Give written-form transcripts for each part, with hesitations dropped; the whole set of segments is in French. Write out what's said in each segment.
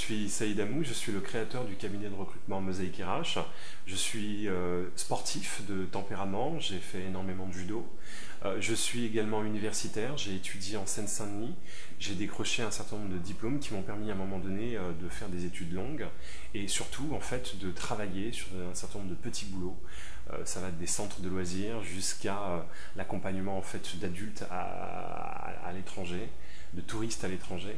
suis Saïd Amou, je suis le créateur du cabinet de recrutement Mosaïque RH. Je suis sportif de tempérament, j'ai fait énormément de judo. Je suis également universitaire, j'ai étudié en Seine-Saint-Denis. J'ai décroché un certain nombre de diplômes qui m'ont permis à un moment donné de faire des études longues et surtout en fait de travailler sur un certain nombre de petits boulots. Ça va des centres de loisirs jusqu'à l'accompagnement en fait d'adultes à l'étranger, de touristes à l'étranger.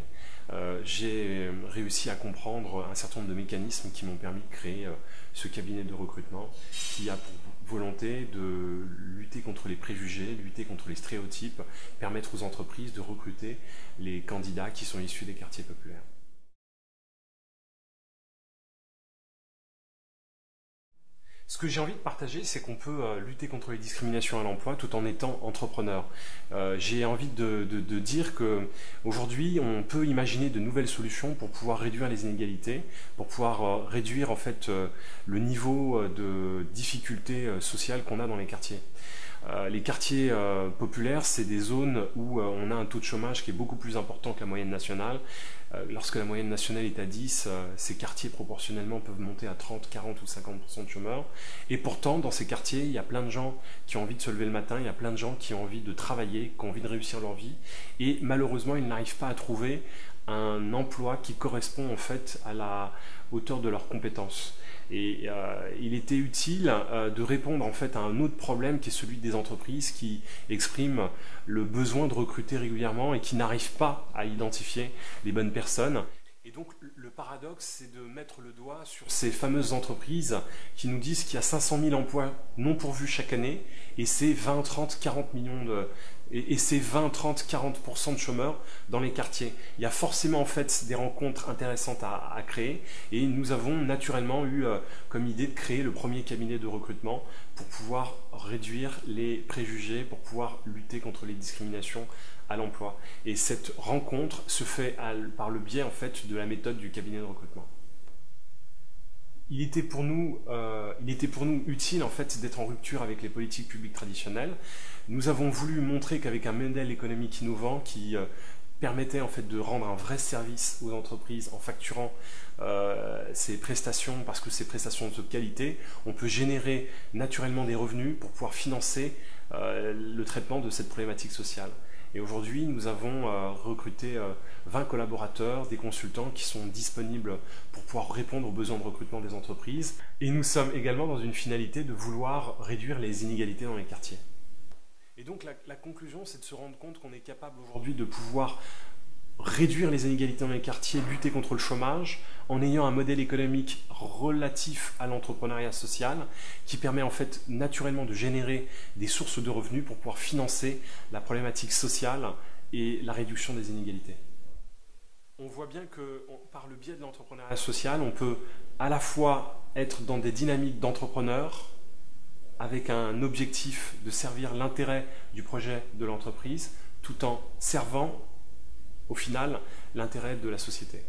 J'ai réussi à comprendre un certain nombre de mécanismes qui m'ont permis de créer ce cabinet de recrutement qui a pour volonté de lutter contre les préjugés, lutter contre les stéréotypes, permettre aux entreprises de recruter les candidats qui sont issus des quartiers populaires. Ce que j'ai envie de partager, c'est qu'on peut lutter contre les discriminations à l'emploi tout en étant entrepreneur. J'ai envie de dire qu'aujourd'hui, on peut imaginer de nouvelles solutions pour pouvoir réduire les inégalités, pour pouvoir réduire en fait le niveau de difficulté sociale qu'on a dans les quartiers. Les quartiers populaires, c'est des zones où on a un taux de chômage qui est beaucoup plus important que la moyenne nationale. Lorsque la moyenne nationale est à 10, ces quartiers proportionnellement peuvent monter à 30, 40 ou 50% de chômeurs. Et pourtant, dans ces quartiers, il y a plein de gens qui ont envie de se lever le matin, il y a plein de gens qui ont envie de travailler, qui ont envie de réussir leur vie. Et malheureusement, ils n'arrivent pas à trouver un emploi qui correspond en fait à la hauteur de leurs compétences. Et il était utile de répondre en fait à un autre problème qui est celui des entreprises qui expriment le besoin de recruter régulièrement et qui n'arrivent pas à identifier les bonnes personnes. Et donc le paradoxe, c'est de mettre le doigt sur ces fameuses entreprises qui nous disent qu'il y a 500 000 emplois non pourvus chaque année et c'est 20, 30, 40 millions de... Et c'est 20, 30, 40% de chômeurs dans les quartiers. Il y a forcément en fait des rencontres intéressantes à créer et nous avons naturellement eu comme idée de créer le premier cabinet de recrutement pour pouvoir réduire les préjugés, pour pouvoir lutter contre les discriminations à l'emploi. Et cette rencontre se fait par le biais en fait de la méthode du cabinet de recrutement. Il était pour nous utile en fait d'être en rupture avec les politiques publiques traditionnelles. Nous avons voulu montrer qu'avec un modèle économique innovant qui permettait en fait de rendre un vrai service aux entreprises en facturant ces prestations, parce que ces prestations de qualité, on peut générer naturellement des revenus pour pouvoir financer le traitement de cette problématique sociale. Et aujourd'hui, nous avons recruté 20 collaborateurs, des consultants qui sont disponibles pour pouvoir répondre aux besoins de recrutement des entreprises. Et nous sommes également dans une finalité de vouloir réduire les inégalités dans les quartiers. Et donc la conclusion, c'est de se rendre compte qu'on est capable aujourd'hui de pouvoir réduire les inégalités dans les quartiers, lutter contre le chômage, en ayant un modèle économique relatif à l'entrepreneuriat social qui permet en fait naturellement de générer des sources de revenus pour pouvoir financer la problématique sociale et la réduction des inégalités. On voit bien que par le biais de l'entrepreneuriat social, on peut à la fois être dans des dynamiques d'entrepreneurs avec un objectif de servir l'intérêt du projet de l'entreprise tout en servant au final l'intérêt de la société.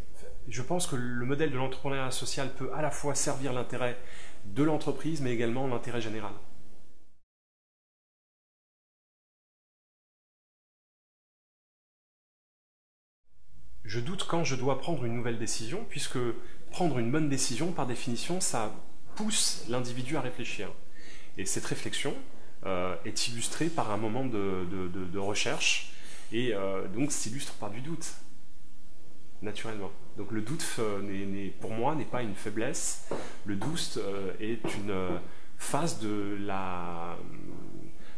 Je pense que le modèle de l'entrepreneuriat social peut à la fois servir l'intérêt de l'entreprise mais également l'intérêt général. Je doute quand je dois prendre une nouvelle décision, puisque prendre une bonne décision, par définition, ça pousse l'individu à réfléchir. Et cette réflexion est illustrée par un moment de recherche, et donc s'illustre par du doute, naturellement. Donc le doute, pour moi, n'est pas une faiblesse. Le doute est une phase de la...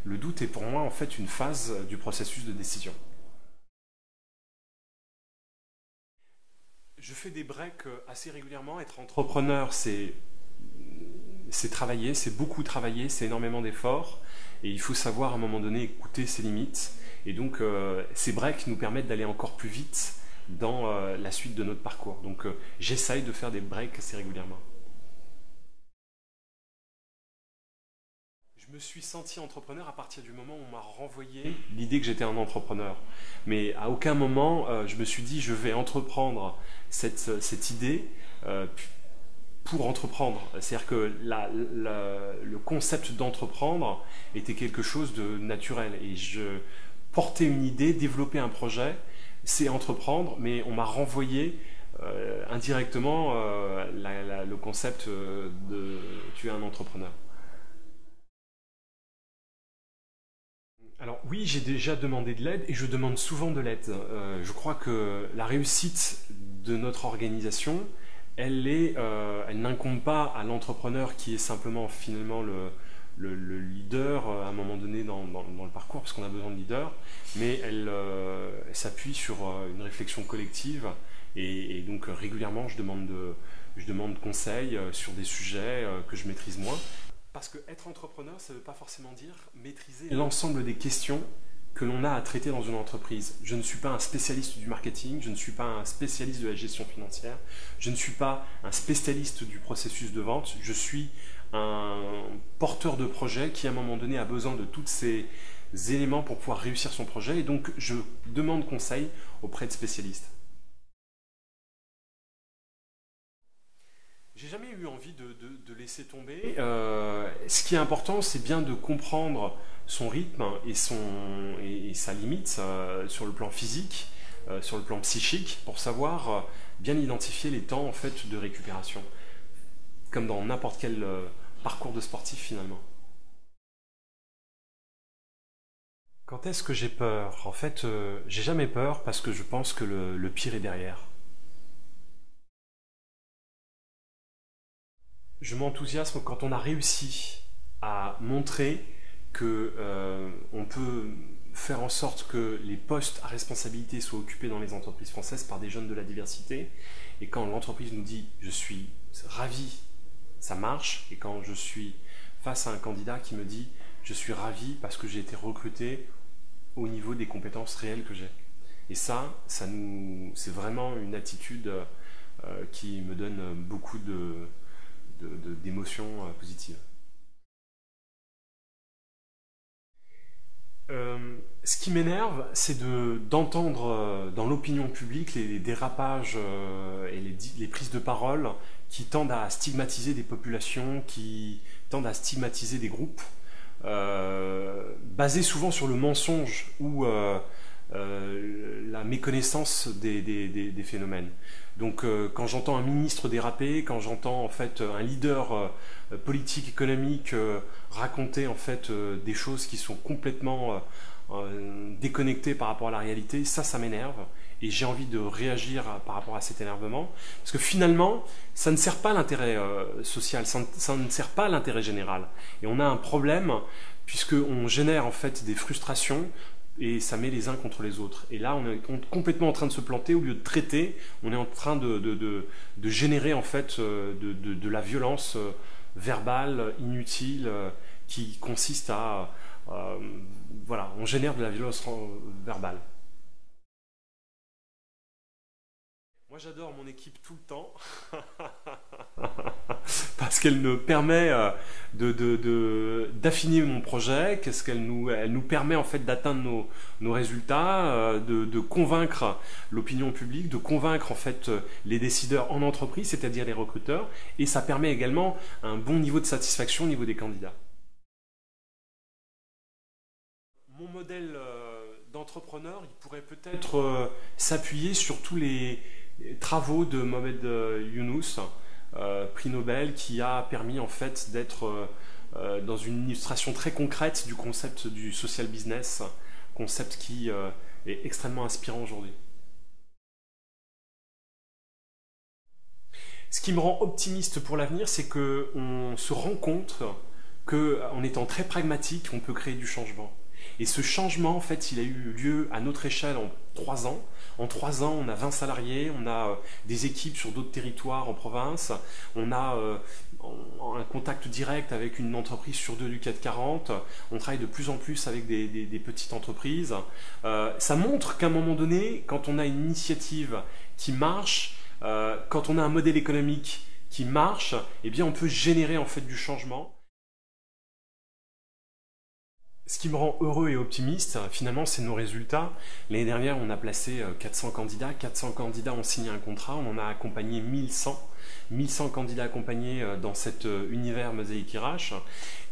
Le doute est pour moi, en fait, une phase du processus de décision. Je fais des breaks assez régulièrement. Être entrepreneur, c'est travailler, c'est beaucoup travailler, c'est énormément d'efforts. Et il faut savoir à un moment donné écouter ses limites. Et donc ces breaks nous permettent d'aller encore plus vite dans la suite de notre parcours. Donc j'essaye de faire des breaks assez régulièrement. Je me suis senti entrepreneur à partir du moment où on m'a renvoyé l'idée que j'étais un entrepreneur. Mais à aucun moment je me suis dit je vais entreprendre cette idée pour entreprendre. C'est-à-dire que le concept d'entreprendre était quelque chose de naturel. Et porter une idée, développer un projet, c'est entreprendre, mais on m'a renvoyé indirectement le concept de tu es un entrepreneur. Alors oui, j'ai déjà demandé de l'aide et je demande souvent de l'aide. Je crois que la réussite de notre organisation, elle n'incombe pas à l'entrepreneur qui est simplement finalement le leader à un moment donné dans le parcours, parce qu'on a besoin de leaders, mais elle s'appuie sur une réflexion collective et donc régulièrement je demande conseil sur des sujets que je maîtrise moins. Parce que être entrepreneur, ça ne veut pas forcément dire maîtriser l'ensemble des questions que l'on a à traiter dans une entreprise. Je ne suis pas un spécialiste du marketing, je ne suis pas un spécialiste de la gestion financière, je ne suis pas un spécialiste du processus de vente, je suis un porteur de projet qui à un moment donné a besoin de tous ces éléments pour pouvoir réussir son projet et donc je demande conseil auprès de spécialistes. J'ai jamais eu envie de laisser tomber. Ce qui est important, c'est bien de comprendre son rythme et sa limite sur le plan physique, sur le plan psychique, pour savoir bien identifier les temps en fait de récupération, comme dans n'importe quel parcours de sportif finalement. Quand est-ce que j'ai peur? En fait, j'ai jamais peur parce que je pense que le pire est derrière. Je m'enthousiasme quand on a réussi à montrer que on peut faire en sorte que les postes à responsabilité soient occupés dans les entreprises françaises par des jeunes de la diversité. Et quand l'entreprise nous dit je suis ravi, ça marche. Et quand je suis face à un candidat qui me dit je suis ravi parce que j'ai été recruté au niveau des compétences réelles que j'ai. Et c'est vraiment une attitude qui me donne beaucoup d'émotions positives. Ce qui m'énerve, c'est d'entendre dans l'opinion publique les dérapages et les prises de parole qui tendent à stigmatiser des populations, qui tendent à stigmatiser des groupes, basés souvent sur le mensonge ou la méconnaissance des phénomènes. Donc quand j'entends un ministre déraper, quand j'entends en fait un leader politique économique raconter en fait des choses qui sont complètement déconnectées par rapport à la réalité, ça m'énerve et j'ai envie de réagir par rapport à cet énervement parce que finalement ça ne sert pas l'intérêt social, ça ne sert pas l'intérêt général et on a un problème puisque on génère en fait des frustrations et ça met les uns contre les autres. Et là, on est complètement en train de se planter. Au lieu de traiter, on est en train de générer en fait de la violence verbale, inutile, qui consiste à... voilà, on génère de la violence verbale. Moi, j'adore mon équipe tout le temps. Parce qu'elle me permet d'affiner mon projet, elle nous permet en fait d'atteindre nos résultats, de convaincre l'opinion publique, de convaincre en fait les décideurs en entreprise, c'est-à-dire les recruteurs, et ça permet également un bon niveau de satisfaction au niveau des candidats. Mon modèle d'entrepreneur, il pourrait peut-être s'appuyer sur tous les travaux de Mohamed Younous, prix Nobel, qui a permis en fait d'être dans une illustration très concrète du concept du social business, concept qui est extrêmement inspirant aujourd'hui. Ce qui me rend optimiste pour l'avenir, c'est qu'on se rend compte qu'en étant très pragmatique, on peut créer du changement. Et ce changement, en fait, il a eu lieu à notre échelle en 3 ans. En 3 ans, on a 20 salariés, on a des équipes sur d'autres territoires en province, on a un contact direct avec une entreprise sur 2 du CAC 40, on travaille de plus en plus avec des petites entreprises. Ça montre qu'à un moment donné, quand on a une initiative qui marche, quand on a un modèle économique qui marche, eh bien on peut générer en fait du changement. Ce qui me rend heureux et optimiste, finalement, c'est nos résultats. L'année dernière, on a placé 400 candidats. 400 candidats ont signé un contrat. On en a accompagné 1100. 1100 candidats accompagnés dans cet univers Mosaic RH.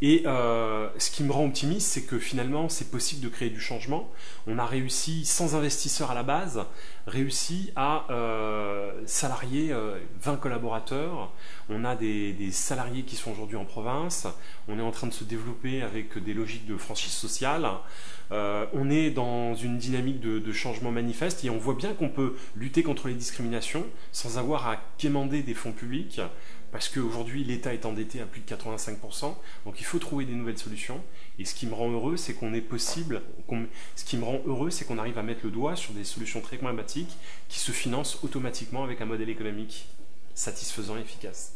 Et ce qui me rend optimiste, c'est que finalement, c'est possible de créer du changement. On a réussi, sans investisseurs à la base, réussi à salarier 20 collaborateurs. On a des salariés qui sont aujourd'hui en province. On est en train de se développer avec des logiques de franchise sociale. On est dans une dynamique de changement manifeste et on voit bien qu'on peut lutter contre les discriminations sans avoir à quémander des fonds publics parce qu'aujourd'hui l'État est endetté à plus de 85%, donc il faut trouver des nouvelles solutions. Et ce qui me rend heureux, c'est qu'on est possible, ce qui me rend heureux, c'est qu'on arrive à mettre le doigt sur des solutions très pragmatiques qui se financent automatiquement avec un modèle économique satisfaisant et efficace.